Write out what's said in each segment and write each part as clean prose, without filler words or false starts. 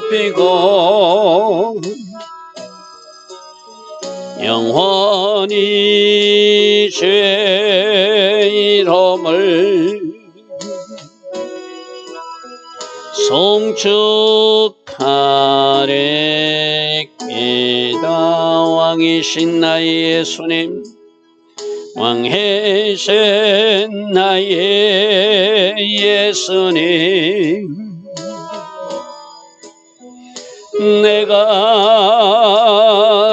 높이고 영원히 주의 이름을 송축하리이다. 왕이신 나의 예수님, 왕이신 나의 예수님, 내가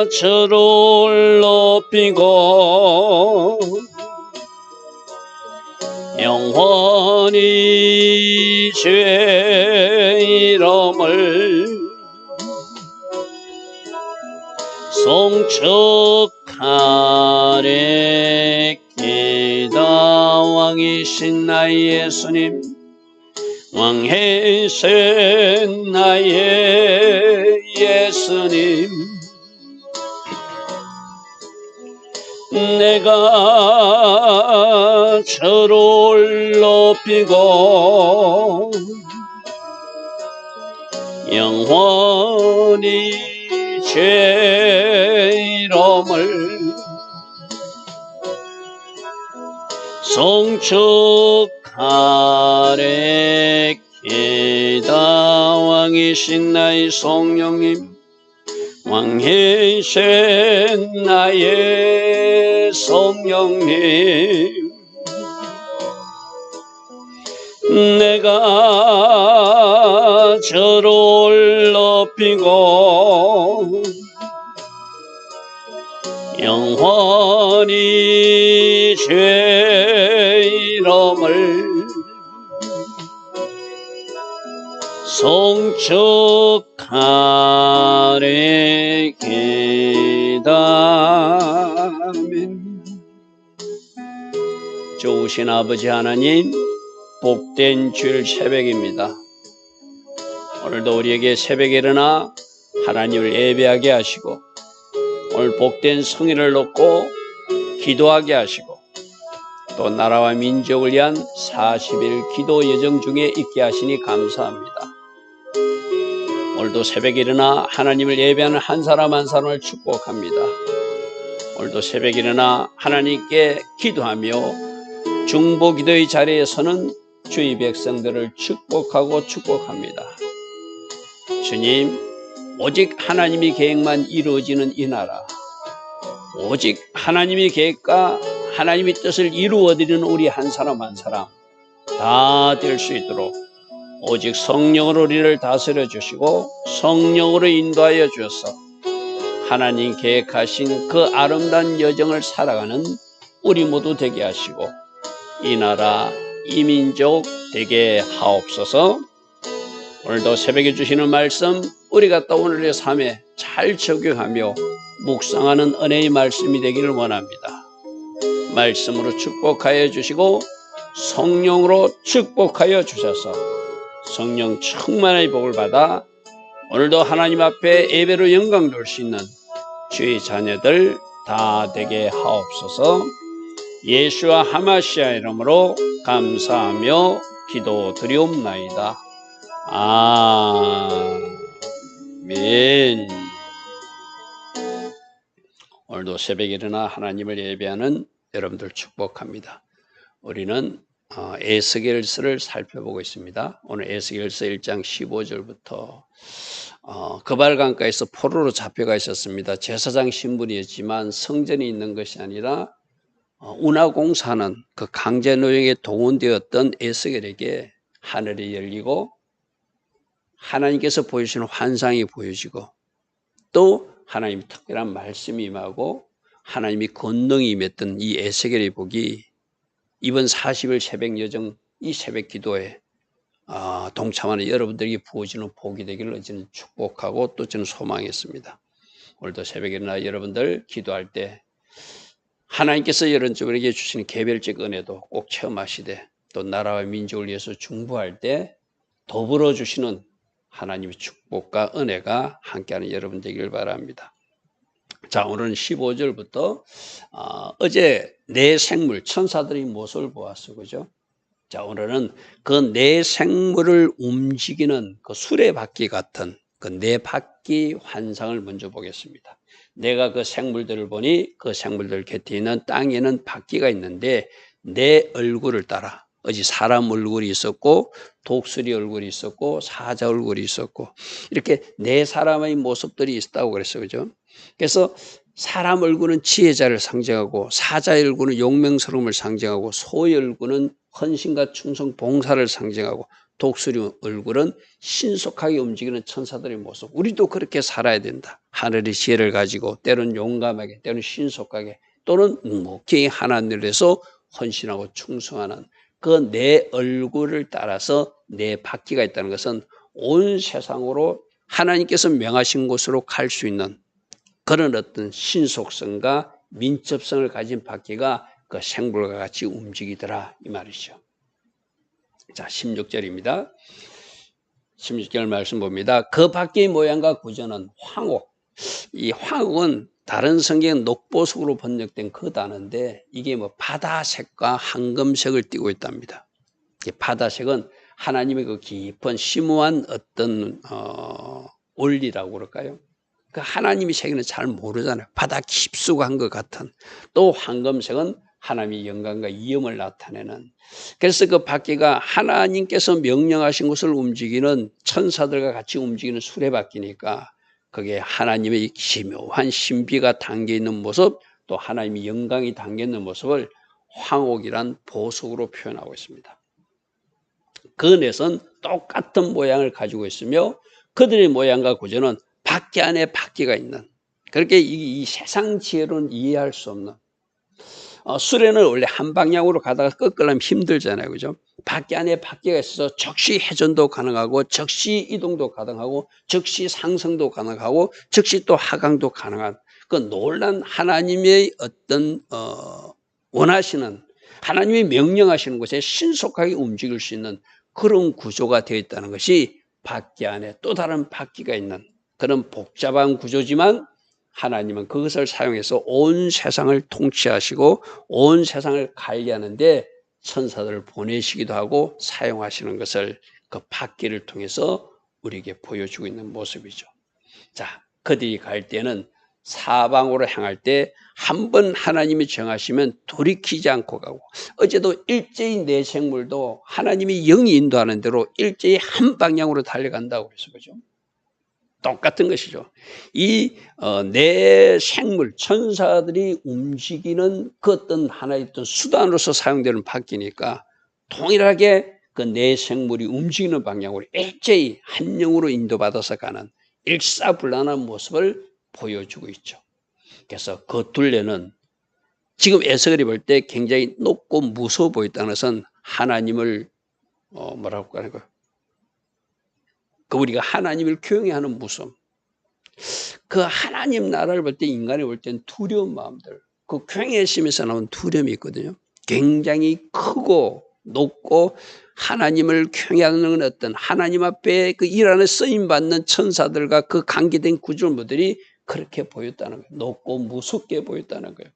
주를 높이고 영원히 주의 이름을 송축하리이다. 왕이신 나의 예수님, 왕이신 나의 예수님, 내가 주를 높이고 영원히 주의 이름을 송축하리이다. 왕이신 나의 성령님, 왕이신 나의 성령님, 내가 주를 높이고 영원히 주의 이름을 송축하리이다. 아멘. 좋으신 아버지 하나님, 복된 주일 새벽입니다. 오늘도 우리에게 새벽에 일어나 하나님을 예배하게 하시고 오늘 복된 성일을 놓고 기도하게 하시고 또 나라와 민족을 위한 40일 기도 여정 중에 있게 하시니 감사합니다. 오늘도 새벽에 일어나 하나님을 예배하는 한 사람 한 사람을 축복합니다. 오늘도 새벽에 일어나 하나님께 기도하며 중보 기도의 자리에서는 주의 백성들을 축복하고 축복합니다. 주님, 오직 하나님의 계획만 이루어지는 이 나라, 오직 하나님의 계획과 하나님의 뜻을 이루어드리는 우리 한 사람 한 사람 다 될 수 있도록 오직 성령으로 우리를 다스려 주시고 성령으로 인도하여 주셔서 하나님 계획하신 그 아름다운 여정을 살아가는 우리 모두 되게 하시고 이 나라, 이 민족 되게 하옵소서. 오늘도 새벽에 주시는 말씀 우리가 또 오늘의 삶에 잘 적용하며 묵상하는 은혜의 말씀이 되기를 원합니다. 말씀으로 축복하여 주시고 성령으로 축복하여 주셔서 성령 충만의 복을 받아 오늘도 하나님 앞에 예배로 영광 돌 수 있는 주의 자녀들 다 되게 하옵소서. 예수와 하마시아 이름으로 감사하며 기도드리옵나이다. 아멘. 오늘도 새벽에 일어나 하나님을 예배하는 여러분들 축복합니다. 우리는 에스겔서를 살펴보고 있습니다. 오늘 에스겔서 1장 15절부터 거발강가에서 포로로 잡혀가 있었습니다. 제사장 신분이었지만 성전이 있는 것이 아니라 운하공사는 그 강제노역에 동원되었던 에스겔에게 하늘이 열리고 하나님께서 보여주시는 환상이 보여지고 또 하나님의 특별한 말씀이 임하고 하나님의 권능이 임했던 이 에스겔의 복이 이번 40일 새벽 여정 이 새벽 기도에 동참하는 여러분들에게 부어지는 복이 되기를 저는 축복하고 또 저는 소망했습니다. 오늘도 새벽에 일어나 여러분들 기도할 때 하나님께서 여러분들에게 주시는 개별적 은혜도 꼭 체험하시되 또 나라와 민족을 위해서 중보할 때 더불어 주시는 하나님의 축복과 은혜가 함께하는 여러분 되기를 바랍니다. 자, 오늘은 15절부터 어제 내 생물 천사들의 모습을 보았어, 그죠? 자, 오늘은 그 내 생물을 움직이는 그 수레바퀴 같은 그 네 바퀴 환상을 먼저 보겠습니다. 내가 그 생물들을 보니 그 생물들 곁에 있는 땅에는 바퀴가 있는데 내 얼굴을 따라 어디 사람 얼굴이 있었고 독수리 얼굴이 있었고 사자 얼굴이 있었고 이렇게 네 사람의 모습들이 있다고 그랬어요. 그죠? 그래서 사람 얼굴은 지혜자를 상징하고 사자의 얼굴은 용맹스러움을 상징하고 소의 얼굴은 헌신과 충성 봉사를 상징하고 독수리 얼굴은 신속하게 움직이는 천사들의 모습. 우리도 그렇게 살아야 된다. 하늘의 지혜를 가지고 때로는 용감하게 때로는 신속하게 또는 묵묵히 하나님에서 헌신하고 충성하는 그 내 얼굴을 따라서 내 바퀴가 있다는 것은 온 세상으로 하나님께서 명하신 곳으로 갈 수 있는 그런 어떤 신속성과 민첩성을 가진 바퀴가 그 생물과 같이 움직이더라 이 말이죠. 자, 16절입니다. 16절 말씀 봅니다. 그 바퀴의 모양과 구조는 황옥. 이 황옥은 다른 성경은 녹보석으로 번역된 그 단어인데 이게 뭐 바다색과 황금색을 띠고 있답니다. 이 바다색은 하나님의 그 깊은 심오한 어떤 원리라고 그럴까요? 그 하나님의 세계는 잘 모르잖아요. 바다 깊숙한 것 같은. 또 황금색은 하나님의 영광과 위엄을 나타내는. 그래서 그 바퀴가 하나님께서 명령하신 것을 움직이는 천사들과 같이 움직이는 수레바퀴니까 그게 하나님의 기묘한 신비가 담겨있는 모습 또 하나님의 영광이 담겨있는 모습을 황옥이란 보석으로 표현하고 있습니다. 그 넷은 똑같은 모양을 가지고 있으며 그들의 모양과 구조는 바퀴 안에 바퀴가 있는 그렇게 이 세상 지혜로는 이해할 수 없는 수레는 원래 한 방향으로 가다가 꺾으려면 힘들잖아요. 그죠? 바퀴 안에 바퀴가 있어서 즉시 회전도 가능하고 즉시 이동도 가능하고 즉시 상승도 가능하고 즉시 또 하강도 가능한 그 놀란 하나님의 어떤 원하시는 하나님이 명령하시는 곳에 신속하게 움직일 수 있는 그런 구조가 되어 있다는 것이 바퀴 안에 또 다른 바퀴가 있는 그런 복잡한 구조지만 하나님은 그것을 사용해서 온 세상을 통치하시고 온 세상을 관리하는데 천사들을 보내시기도 하고 사용하시는 것을 그 바퀴를 통해서 우리에게 보여주고 있는 모습이죠. 자, 그들이 갈 때는 사방으로 향할 때 한 번 하나님이 정하시면 돌이키지 않고 가고 어제도 일제히 내 생물도 하나님이 영이 인도하는 대로 일제히 한 방향으로 달려간다고 그래서 그죠? 똑같은 것이죠. 이 내 생물 천사들이 움직이는 그 어떤 하나의 어떤 수단으로서 사용되는 바퀴니까 동일하게 그 내 생물이 움직이는 방향으로 일제히 한 영으로 인도받아서 가는 일사불란한 모습을 보여주고 있죠. 그래서 그 둘레는 지금 에스겔이 볼 때 굉장히 높고 무서워 보였다는 것은 하나님을 뭐라고 하는 거예요? 그 우리가 하나님을 경외하는 무서움. 그 하나님 나라를 볼 때 인간이 볼 때는 두려운 마음들. 그 경외심에서 나온 두려움이 있거든요. 굉장히 크고 높고 하나님을 경외하는 어떤 하나님 앞에 그 일 안에 쓰임 받는 천사들과 그 관계된 구조물들이 그렇게 보였다는 거예요. 높고 무섭게 보였다는 거예요.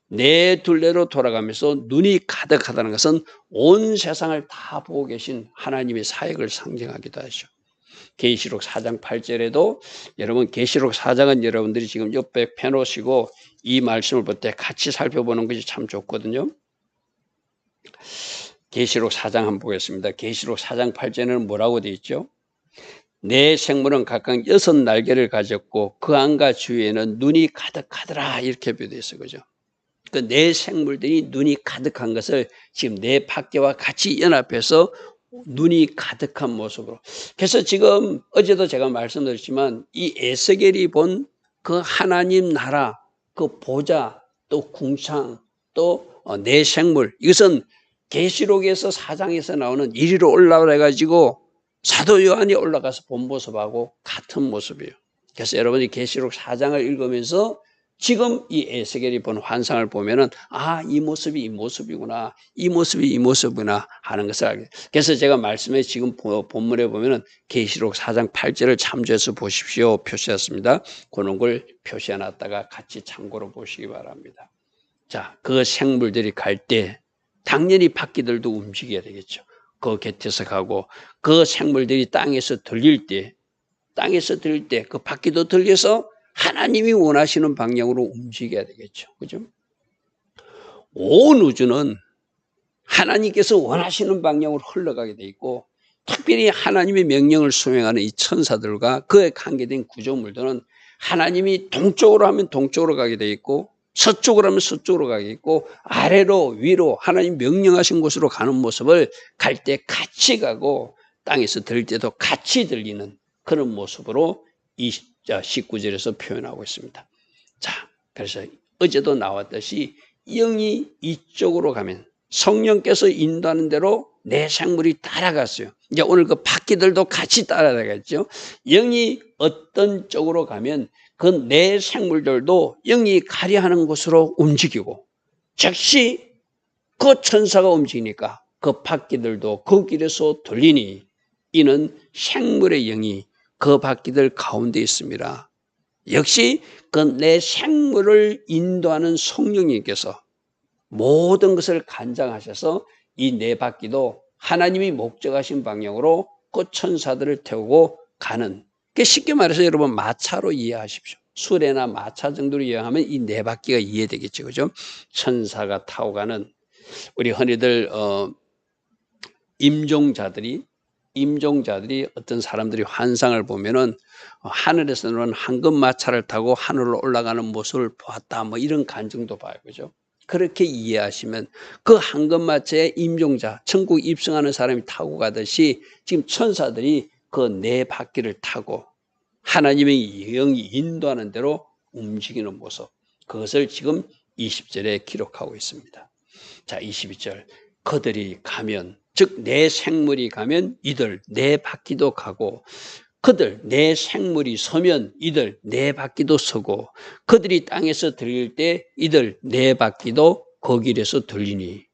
내 둘레로 돌아가면서 눈이 가득하다는 것은 온 세상을 다 보고 계신 하나님의 사역을 상징하기도 하죠. 계시록 4장 8절에도 여러분 계시록 4장은 여러분들이 지금 옆에 펴놓으시고 이 말씀을 볼 때 같이 살펴보는 것이 참 좋거든요. 계시록 4장 한번 보겠습니다. 계시록 4장 8절에는 뭐라고 되어 있죠? 내 생물은 각각 6날개를 가졌고 그 안과 주위에는 눈이 가득하더라 이렇게 표되어 있어요. 그죠? 그 내 생물들이 눈이 가득한 것을 지금 내 밖에와 같이 연합해서 눈이 가득한 모습으로. 그래서 지금 어제도 제가 말씀드렸지만 이 에스겔이 본 그 하나님 나라, 그 보좌, 또 궁창, 또 내 생물 이것은 계시록에서 4장에서 나오는 이리로 올라오라 해가지고 사도 요한이 올라가서 본 모습하고 같은 모습이에요. 그래서 여러분이 계시록 4장을 읽으면서 지금 이 에스겔이 본 환상을 보면은 이 모습이 이 모습이구나, 이 모습이 이 모습이구나 하는 것을 알게. 그래서 제가 말씀에 지금 본문에 보면은 계시록 4장 8절을 참조해서 보십시오 표시했습니다. 그런 걸 표시해놨다가 같이 참고로 보시기 바랍니다. 자, 그 생물들이 갈 때 당연히 바퀴들도 움직여야 되겠죠. 그 곁에서 가고 그 생물들이 땅에서 들릴 때 땅에서 들릴 때 그 바퀴도 들려서 하나님이 원하시는 방향으로 움직여야 되겠죠. 그죠? 온 우주는 하나님께서 원하시는 방향으로 흘러가게 돼 있고, 특별히 하나님의 명령을 수행하는 이 천사들과 그에 관계된 구조물들은 하나님이 동쪽으로 하면 동쪽으로 가게 돼 있고, 서쪽으로 하면 서쪽으로 가게 있고, 아래로 위로 하나님 명령하신 곳으로 가는 모습을 갈 때 같이 가고, 땅에서 들릴 때도 같이 들리는 그런 모습으로 19절에서 표현하고 있습니다. 자, 그래서 어제도 나왔듯이 영이 이쪽으로 가면 성령께서 인도하는 대로 내 생물이 따라갔어요. 이제 오늘 그 바퀴들도 같이 따라가겠죠. 영이 어떤 쪽으로 가면 그 내 생물들도 영이 가려 하는 곳으로 움직이고, 즉시 그 천사가 움직이니까 그 바퀴들도 그 길에서 돌리니, 이는 생물의 영이 그 바퀴들 가운데 있습니다. 역시 그 내 생물을 인도하는 성령님께서 모든 것을 간장하셔서 이 네 바퀴도 하나님이 목적하신 방향으로 그 천사들을 태우고 가는, 쉽게 말해서 여러분 마차로 이해하십시오. 수레나 마차 정도로 이해하면 이 네 바퀴가 이해되겠죠. 그죠? 천사가 타고 가는, 우리 흔히들 임종자들이 어떤 사람들이 환상을 보면은 하늘에서는 황금 마차를 타고 하늘로 올라가는 모습을 보았다, 뭐 이런 간증도 봐요. 그죠? 그렇게 이해하시면 그 황금마차에 임종자, 천국 입성하는 사람이 타고 가듯이 지금 천사들이 그 네 바퀴를 타고 하나님의 영이 인도하는 대로 움직이는 모습, 그것을 지금 20절에 기록하고 있습니다. 자, 22절. 그들이 가면, 즉 내 생물이 가면 이들 네 바퀴도 가고, 그들 내 생물이 서면 이들 네 바퀴도 서고, 그들이 땅에서 들릴 때 이들 네 바퀴도 그 길에서 들리니,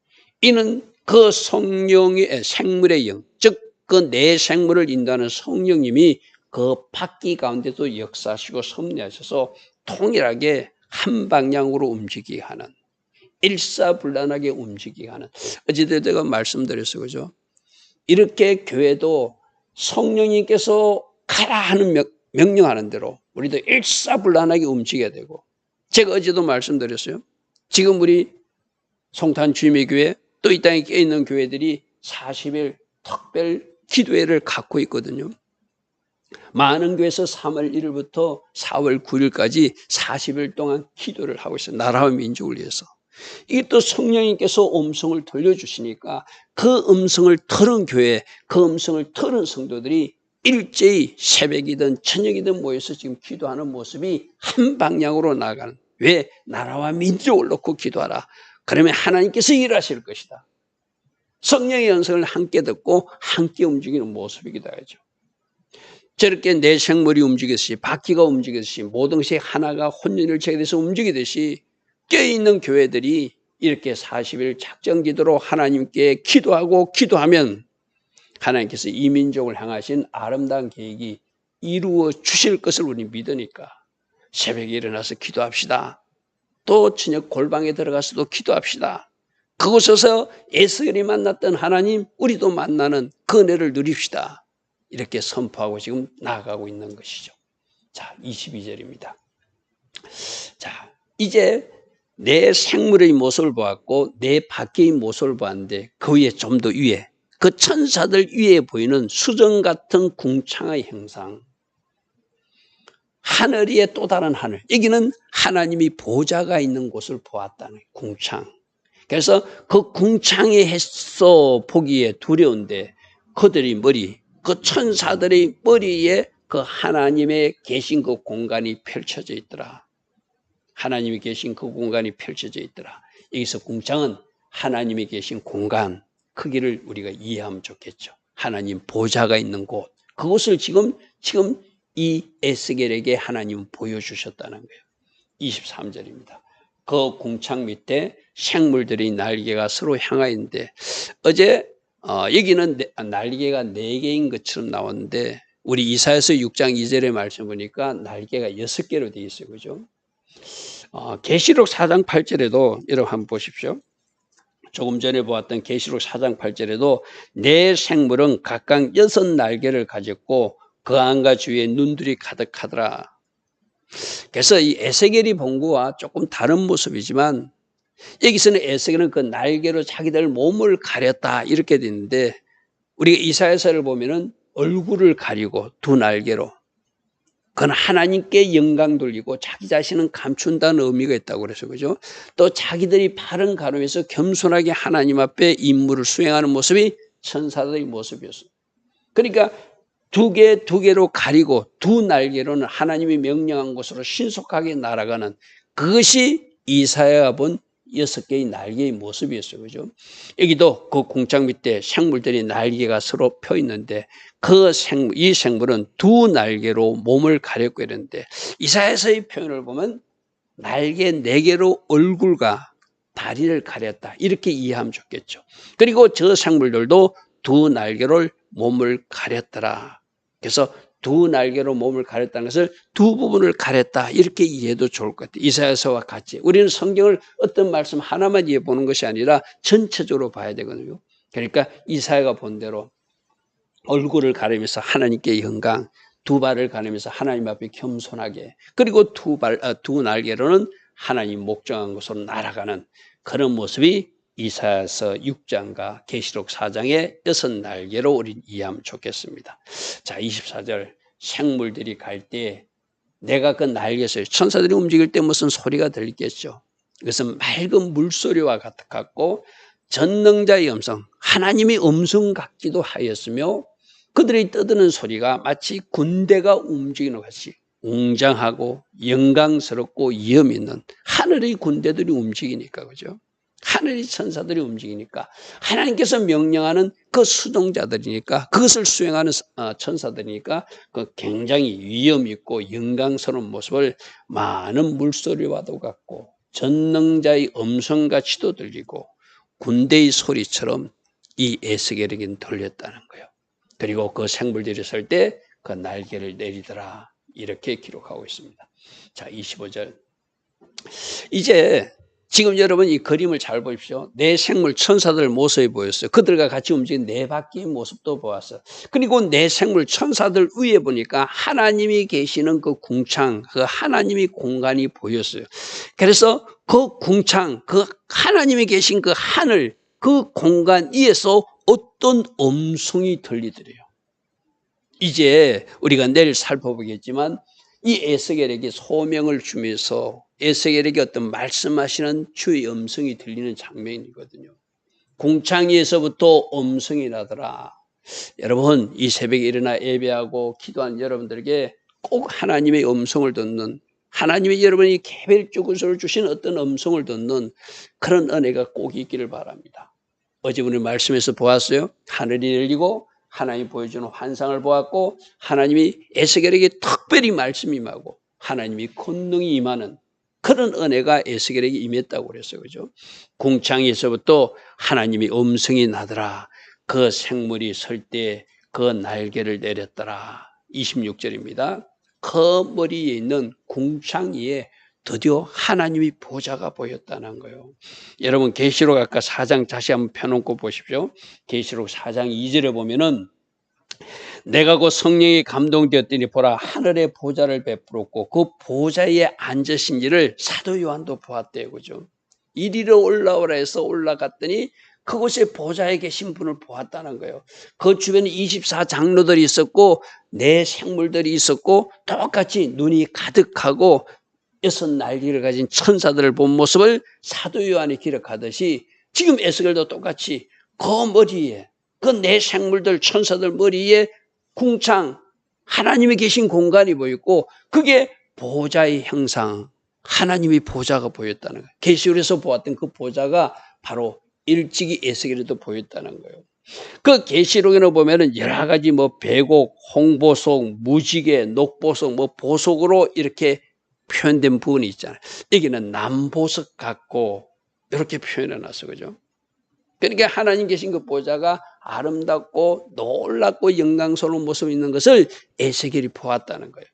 이는 그 성령의 생물의 영, 즉 그 내 생물을 인도하는 성령님이 그 바퀴 가운데도 역사하시고 섭리하셔서 통일하게 한 방향으로 움직이게 하는, 일사불란하게 움직이게 하는, 어제도 제가 말씀드렸어요. 그죠? 이렇게 교회도 성령님께서 가라 하는 명령하는 대로 우리도 일사불란하게 움직여야 되고, 제가 어제도 말씀드렸어요. 지금 우리 송탄 주임의 교회, 또 이 땅에 껴있는 교회들이 40일 특별 기도회를 갖고 있거든요. 많은 교회에서 3월 1일부터 4월 9일까지 40일 동안 기도를 하고 있어요. 나라와 민족을 위해서. 이게 또 성령님께서 음성을 들려주시니까 그 음성을 들은 교회, 그 음성을 들은 성도들이 일제히 새벽이든 저녁이든 모여서 지금 기도하는 모습이 한 방향으로 나가는, 왜? 나라와 민족을 놓고 기도하라. 그러면 하나님께서 일하실 것이다. 성령의 음성을 함께 듣고 함께 움직이는 모습이기도 하죠. 저렇게 내 생물이 움직이듯이, 바퀴가 움직이듯이, 모든 것이 하나가 혼연을 체계돼서 움직이듯이 껴있는 교회들이 이렇게 40일 작정 기도로 하나님께 기도하고 기도하면 하나님께서 이 민족을 향하신 아름다운 계획이 이루어 주실 것을 우리 믿으니까 새벽에 일어나서 기도합시다. 또 저녁 골방에 들어가서도 기도합시다. 그곳에서 에스겔이 만났던 하나님, 우리도 만나는 그 은혜를 누립시다. 이렇게 선포하고 지금 나아가고 있는 것이죠. 자, 22절입니다. 자, 이제 내 생물의 모습을 보았고 내 바퀴의 모습을 보았는데, 그 위에 좀 더 위에, 그 천사들 위에 보이는 수정 같은 궁창의 형상, 하늘 위에 또 다른 하늘, 여기는 하나님이 보좌가 있는 곳을 보았다는 궁창. 그래서 그 궁창에 했어 보기에 두려운데, 그들의 머리, 그 천사들의 머리에 그 하나님의 계신 그 공간이 펼쳐져 있더라. 하나님이 계신 그 공간이 펼쳐져 있더라. 여기서 궁창은 하나님이 계신 공간, 크기를 우리가 이해하면 좋겠죠. 하나님 보좌가 있는 곳, 그것을 지금 이 에스겔에게 하나님은 보여주셨다는 거예요. 23절입니다. 그 궁창 밑에 생물들이 날개가 서로 향하 있는데, 어제 여기는 날개가 4개인 것처럼 나왔는데, 우리 이사야서 6장 2절의 말씀 보니까 날개가 6개로 되어 있어요. 그죠? 계시록 4장 8절에도 여러분 한번 보십시오. 조금 전에 보았던 계시록 4장 8절에도 내 생물은 각각 6 날개를 가졌고 그 안과 주위에 눈들이 가득하더라. 그래서 이 에스겔이 본 거와 조금 다른 모습이지만 여기서는 에스겔은 그 날개로 자기들 몸을 가렸다 이렇게 돼 있는데 우리가 이사야서를 보면은 얼굴을 가리고 두 날개로 그건 하나님께 영광 돌리고 자기 자신은 감춘다는 의미가 있다고 그래서 그죠? 또 자기들이 바른 가름에서 겸손하게 하나님 앞에 임무를 수행하는 모습이 천사들의 모습이었어요. 그러니까 두 개로 가리고 두 날개로는 하나님이 명령한 곳으로 신속하게 날아가는 그것이 이사야가 본 6개의 날개의 모습이었어요. 그죠? 여기도 그 공장 밑에 생물들이 날개가 서로 펴 있는데 이 생물은 두 날개로 몸을 가렸고 이랬는데 이사야서의 표현을 보면 날개 4개로 얼굴과 다리를 가렸다. 이렇게 이해하면 좋겠죠. 그리고 저 생물들도 두 날개로 몸을 가렸더라. 그래서 두 날개로 몸을 가렸다는 것을 두 부분을 가렸다. 이렇게 이해해도 좋을 것 같아요. 이사야서와 같이. 우리는 성경을 어떤 말씀 하나만 이해해 보는 것이 아니라 전체적으로 봐야 되거든요. 그러니까 이사야가 본 대로 얼굴을 가리면서 하나님께 영광, 두 발을 가리면서 하나님 앞에 겸손하게, 그리고 두 날개로는 하나님 목정한 곳으로 날아가는 그런 모습이 이사야서 6장과 계시록 4장의 6날개로 우리는 이해하면 좋겠습니다. 자, 24절 생물들이 갈 때 내가 그 날개에서 천사들이 움직일 때 무슨 소리가 들리겠죠. 이것은 맑은 물소리와 같았고 전능자의 음성, 하나님의 음성 같기도 하였으며 그들이 떠드는 소리가 마치 군대가 움직이는 것 같이 웅장하고 영광스럽고 위험 있는 하늘의 군대들이 움직이니까 그죠? 하늘의 천사들이 움직이니까 하나님께서 명령하는 그 수동자들이니까 그것을 수행하는 천사들이니까 그 굉장히 위험 있고 영광스러운 모습을 많은 물소리와도 같고 전능자의 음성같이도 들리고 군대의 소리처럼 이 에스겔에겐 들렸다는 거예요. 그리고 그 생물들이 설 때 그 날개를 내리더라 이렇게 기록하고 있습니다. 자, 25절 이제 지금 여러분 이 그림을 잘 보십시오. 네 생물 천사들 모습이 보였어요. 그들과 같이 움직인 네 바퀴의 모습도 보았어요. 그리고 네 생물 천사들 위에 보니까 하나님이 계시는 그 궁창, 그 하나님의 공간이 보였어요. 그래서 그 궁창, 그 하나님이 계신 그 하늘, 그 공간 위에서 어떤 음성이 들리더래요. 이제 우리가 내일 살펴보겠지만 이 에스겔에게 소명을 주면서 에스겔에게 어떤 말씀하시는 주의 음성이 들리는 장면이거든요. 궁창위에서부터 음성이 나더라. 여러분 이 새벽에 일어나 예배하고 기도한 여러분들에게 꼭 하나님의 음성을 듣는 하나님이 여러분이 개별적으로 주신 어떤 음성을 듣는 그런 은혜가 꼭 있기를 바랍니다. 어제 우리 말씀에서 보았어요. 하늘이 열리고 하나님이 보여주는 환상을 보았고 하나님이 에스겔에게 특별히 말씀이 임하고 하나님이 권능이 임하는 그런 은혜가 에스겔에게 임했다고 그랬어요. 그죠? 궁창에서부터 하나님이 음성이 나더라. 그 생물이 설 때 그 날개를 내렸더라. 26절입니다. 그 머리에 있는 궁창 위에 드디어 하나님이 보좌가 보였다는 거예요. 여러분 계시록 아까 4장 다시 한번 펴놓고 보십시오. 계시록 4장 2절에 보면은 내가 곧 성령이 감동되었더니 보라 하늘의 보좌를 베풀었고 그 보좌에 앉으신 이를 사도 요한도 보았대요. 그죠? 이리로 올라오라 해서 올라갔더니 그곳에 보좌에 계신 분을 보았다는 거예요. 그 주변에 24장로들이 있었고 네 생물들이 있었고 똑같이 눈이 가득하고 6날개를 가진 천사들을 본 모습을 사도 요한이 기록하듯이 지금 에스겔도 똑같이 그 머리에 그 네 생물들 천사들 머리에 궁창 하나님이 계신 공간이 보였고 그게 보좌의 형상 하나님의 보좌가 보였다는 거예요. 계시록에서 보았던 그 보좌가 바로 일찍이 에스겔에도 보였다는 거예요. 그 계시록에는 보면은 여러 가지 뭐 배곡, 홍보석, 무지개, 녹보석, 뭐 보석으로 이렇게 표현된 부분이 있잖아요. 여기는 남보석 같고 이렇게 표현해 놨어. 그죠? 그러니까 하나님 계신 그 보좌가 아름답고 놀랍고 영광스러운 모습이 있는 것을 에스겔이 보았다는 거예요.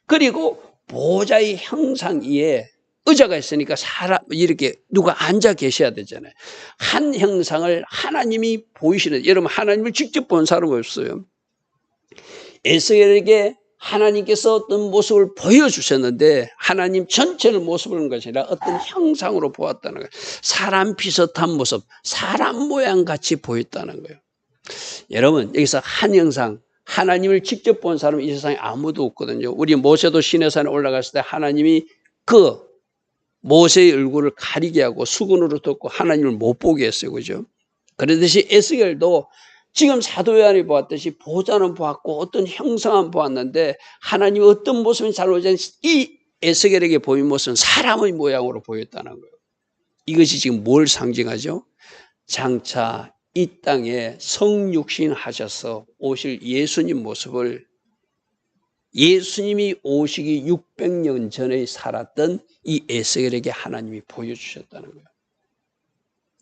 그리고 보좌의 형상 위에 의자가 있으니까 사람 이렇게 누가 앉아 계셔야 되잖아요. 한 형상을 하나님이 보이시는 여러분 하나님을 직접 본 사람은 없어요. 에스겔에게 하나님께서 어떤 모습을 보여주셨는데 하나님 전체를 모습을 본 것이 아니라 어떤 형상으로 보았다는 거예요. 사람 비슷한 모습, 사람 모양 같이 보였다는 거예요. 여러분, 여기서 한 형상, 하나님을 직접 본 사람은 이 세상에 아무도 없거든요. 우리 모세도 시내산에 올라갔을 때 하나님이 그 모세의 얼굴을 가리게 하고 수건으로 덮고 하나님을 못 보게 했어요. 그죠? 그러듯이 에스겔도 지금 사도 요한이 보았듯이 보자는 보았고 어떤 형상은 보았는데 하나님이 어떤 모습인지 잘 보지 않는데 이 에스겔에게 보인 모습은 사람의 모양으로 보였다는 거예요. 이것이 지금 뭘 상징하죠? 장차 이 땅에 성육신 하셔서 오실 예수님 모습을 예수님이 오시기 600년 전에 살았던 이 에스겔에게 하나님이 보여주셨다는 거예요.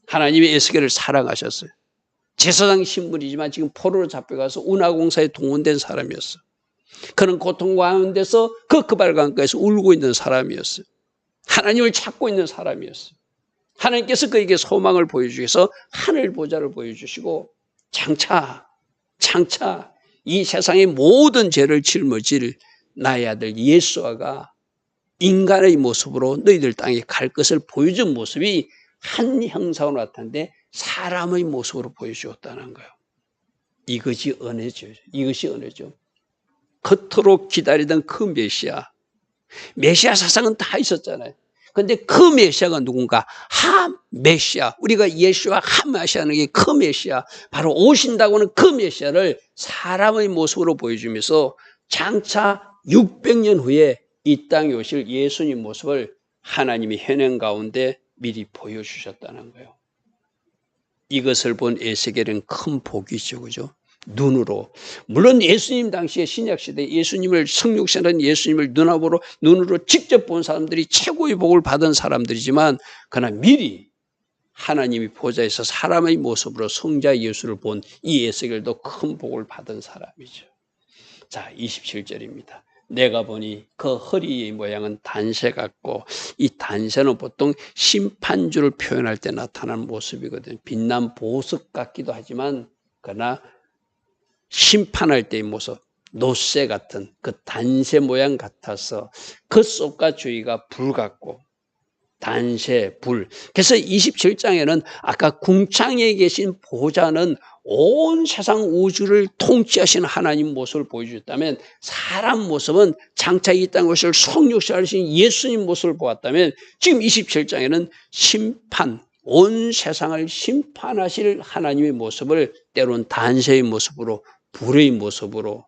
하나님이 에스겔을 사랑하셨어요. 제사장 신분이지만 지금 포로로 잡혀가서 운하공사에 동원된 사람이었어. 그는 고통 가운데서 그 그발강가에서 울고 있는 사람이었어요. 하나님을 찾고 있는 사람이었어요. 하나님께서 그에게 소망을 보여주셔서 하늘 보좌를 보여주시고 장차 이 세상의 모든 죄를 짊어질 나의 아들 예수아가 인간의 모습으로 너희들 땅에 갈 것을 보여준 모습이 한 형상으로 나타났는데 사람의 모습으로 보여주었다는 거예요. 이것이 은혜죠. 이것이 은혜죠. 그토록 기다리던 그 메시아 사상은 다 있었잖아요. 그런데 그 메시아가 누군가? 메시아. 우리가 예수와 메시아는 게 그 메시아. 바로 오신다고는 그 메시아를 사람의 모습으로 보여주면서 장차 600년 후에 이 땅에 오실 예수님 모습을 하나님이 현행 가운데 미리 보여주셨다는 거예요. 이것을 본 에스겔은 큰 복이죠. 그죠? 눈으로. 물론 예수님 당시에 신약시대 예수님을 성육신한 예수님을 눈으로 직접 본 사람들이 최고의 복을 받은 사람들이지만 그러나 미리 하나님이 보좌에서 사람의 모습으로 성자 예수를 본 이 에스겔도 큰 복을 받은 사람이죠. 자, 27절입니다. 내가 보니 그 허리의 모양은 단새 같고 이 단새는 보통 심판주를 표현할 때 나타나는 모습이거든요. 빛난 보석 같기도 하지만 그러나 심판할 때의 모습, 노새 같은 그 단새 모양 같아서 그 속과 주위가 불 같고 단새, 불. 그래서 27장에는 아까 궁창에 계신 보좌는 온 세상 우주를 통치하시는 하나님 모습을 보여주셨다면 사람 모습은 장차 이 땅에 오실 성육신하신 예수님 모습을 보았다면 지금 27장에는 심판, 온 세상을 심판하실 하나님의 모습을 때로는 단새의 모습으로 불의 모습으로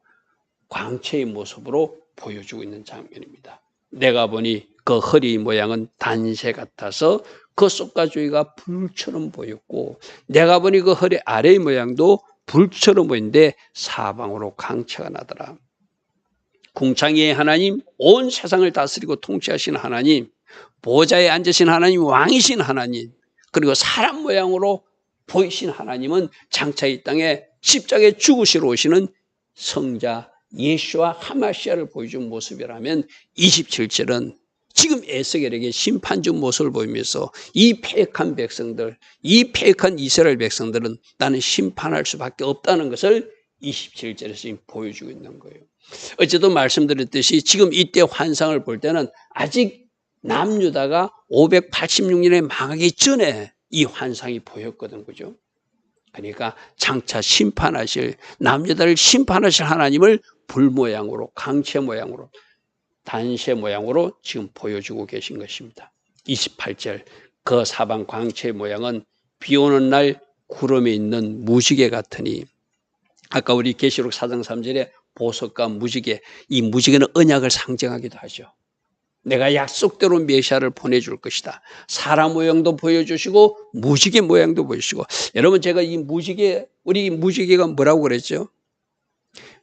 광채의 모습으로 보여주고 있는 장면입니다. 내가 보니 그 허리 모양은 단새 같아서 그 속과 주위가 불처럼 보였고 내가 보니 그 허리 아래의 모양도 불처럼 보이는데 사방으로 광채가 나더라. 궁창의 하나님, 온 세상을 다스리고 통치하신 하나님, 보좌에 앉으신 하나님, 왕이신 하나님, 그리고 사람 모양으로 보이신 하나님은 장차 이 땅에 십자가에 죽으시러 오시는 성자 예수와 하마시아를 보여준 모습이라면 27절은 지금 에스겔에게 심판주 모습을 보이면서 이 패역한 백성들, 이 패역한 이스라엘 백성들은 나는 심판할 수밖에 없다는 것을 27절에서 지금 보여주고 있는 거예요. 어제도 말씀드렸듯이 지금 이때 환상을 볼 때는 아직 남유다가 586년에 망하기 전에 이 환상이 보였거든, 그죠? 그러니까 장차 심판하실, 남유다를 심판하실 하나님을 불 모양으로, 광채 모양으로, 단새 모양으로 지금 보여주고 계신 것입니다. 28절, 그 사방 광채 모양은 비 오는 날 구름에 있는 무지개 같으니, 아까 우리 계시록 4장 3절에 보석과 무지개, 이 무지개는 언약을 상징하기도 하죠. 내가 약속대로 메시아를 보내줄 것이다. 사람 모양도 보여주시고 무지개 모양도 보여주시고. 여러분, 제가 이 무지개, 우리 무지개가 뭐라고 그랬죠?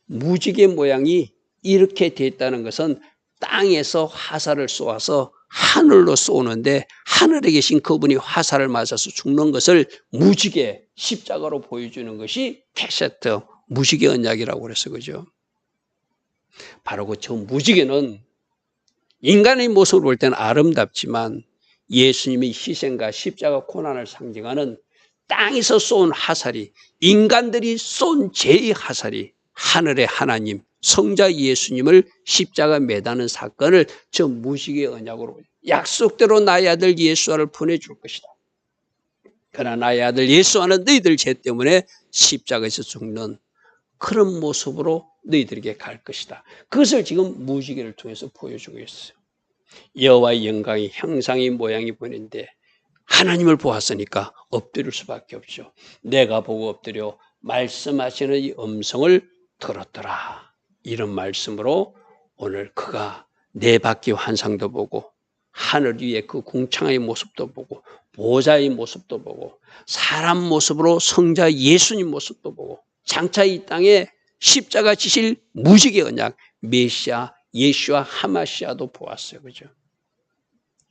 무지개 모양이 이렇게 되어 있다는 것은 땅에서 화살을 쏘아서 하늘로 쏘는데 하늘에 계신 그분이 화살을 맞아서 죽는 것을 무지개, 십자가로 보여주는 것이 캐세트, 무지개 언약이라고 그랬어요. 그죠? 바로 그 저 무지개는 인간의 모습을 볼 때는 아름답지만 예수님의 희생과 십자가 고난을 상징하는 땅에서 쏜 화살이, 인간들이 쏜 죄의 화살이 하늘의 하나님, 성자 예수님을 십자가 매다는 사건을 저 무지개의 언약으로 약속대로 나의 아들 예수아를 보내줄 것이다. 그러나 나의 아들 예수아는 너희들 죄 때문에 십자가에서 죽는 그런 모습으로 너희들에게 갈 것이다. 그것을 지금 무지개를 통해서 보여주고 있어요. 여호와의 영광이 형상이 모양이 보이는데 하나님을 보았으니까 엎드릴 수밖에 없죠. 내가 보고 엎드려 말씀하시는 이 음성을 들었더라. 이런 말씀으로 오늘 그가 내 밖의 환상도 보고 하늘 위에 그 궁창의 모습도 보고 보좌의 모습도 보고 사람 모습으로 성자 예수님 모습도 보고 장차 이 땅에 십자가 지실 무지개 언약 메시아 예수와 하마시아도 보았어요. 그죠?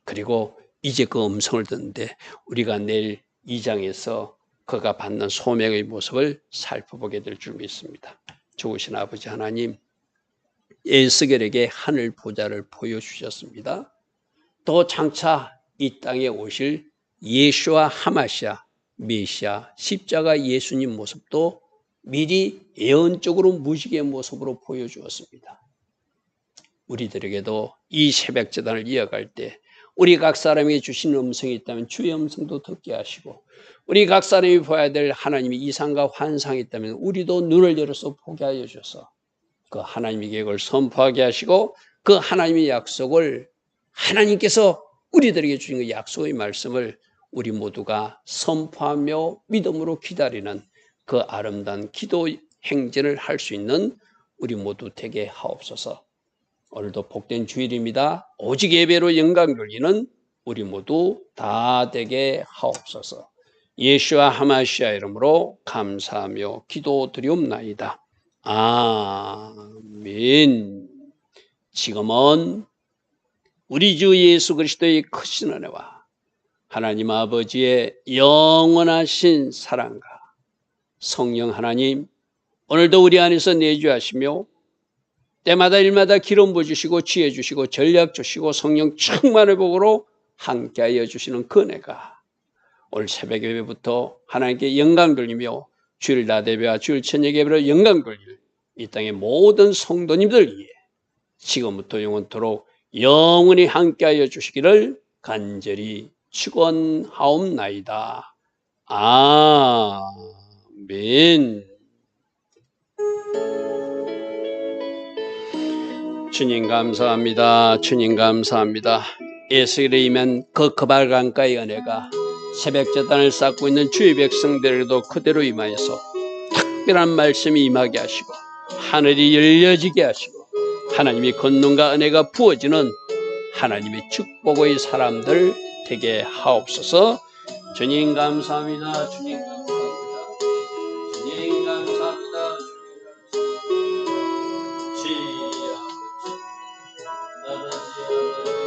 그리고 이제 그 음성을 듣는데 우리가 내일 2장에서 그가 받는 소명의 모습을 살펴보게 될 줄 믿습니다. 좋으신 아버지 하나님, 에스겔에게 하늘 보좌를 보여주셨습니다. 또 장차 이 땅에 오실 예수와 하마시아, 메시아, 십자가 예수님 모습도 미리 예언적으로 무지개의 모습으로 보여주었습니다. 우리들에게도 이 새벽제단을 이어갈 때 우리 각 사람에게 주신 음성이 있다면 주의 음성도 듣게 하시고 우리 각 사람이 보아야 될 하나님의 이상과 환상이 있다면 우리도 눈을 열어서 보게 하여 주셔서 그 하나님의 계획을 선포하게 하시고 그 하나님의 약속을 하나님께서 우리들에게 주신 그 약속의 말씀을 우리 모두가 선포하며 믿음으로 기다리는 그 아름다운 기도 행진을 할 수 있는 우리 모두 되게 하옵소서. 오늘도 복된 주일입니다. 오직 예배로 영광 돌리는 우리 모두 다 되게 하옵소서. 예수와 하마시아 이름으로 감사하며 기도드리옵나이다. 아멘. 지금은 우리 주 예수 그리스도의 크신 은혜와 하나님 아버지의 영원하신 사랑과 성령 하나님 오늘도 우리 안에서 내주하시며 때마다 일마다 기름 부어주시고 지혜 주시고 전략 주시고 성령 충만의 복으로 함께하여 주시는 그 은혜가 오늘 새벽 예배부터 하나님께 영광 돌리며 주일 나대배와 주일 저녁 예배로 영광 돌릴 이 땅의 모든 성도님들 위해 지금부터 영원토록 영원히 함께하여 주시기를 간절히 축원하옵나이다. 아멘. 주님 감사합니다. 주님 감사합니다. 에스겔에 임한 그 그발강가의 은혜가 새벽제단을 쌓고 있는 주의 백성들에게도 그대로 임하여서 특별한 말씀이 임하게 하시고 하늘이 열려지게 하시고 하나님의 권능과 은혜가 부어지는 하나님의 축복의 사람들 되게 하옵소서. 주님 감사합니다. 주님 감사합니다. 주님 감사합니다. 주님 감사합니다.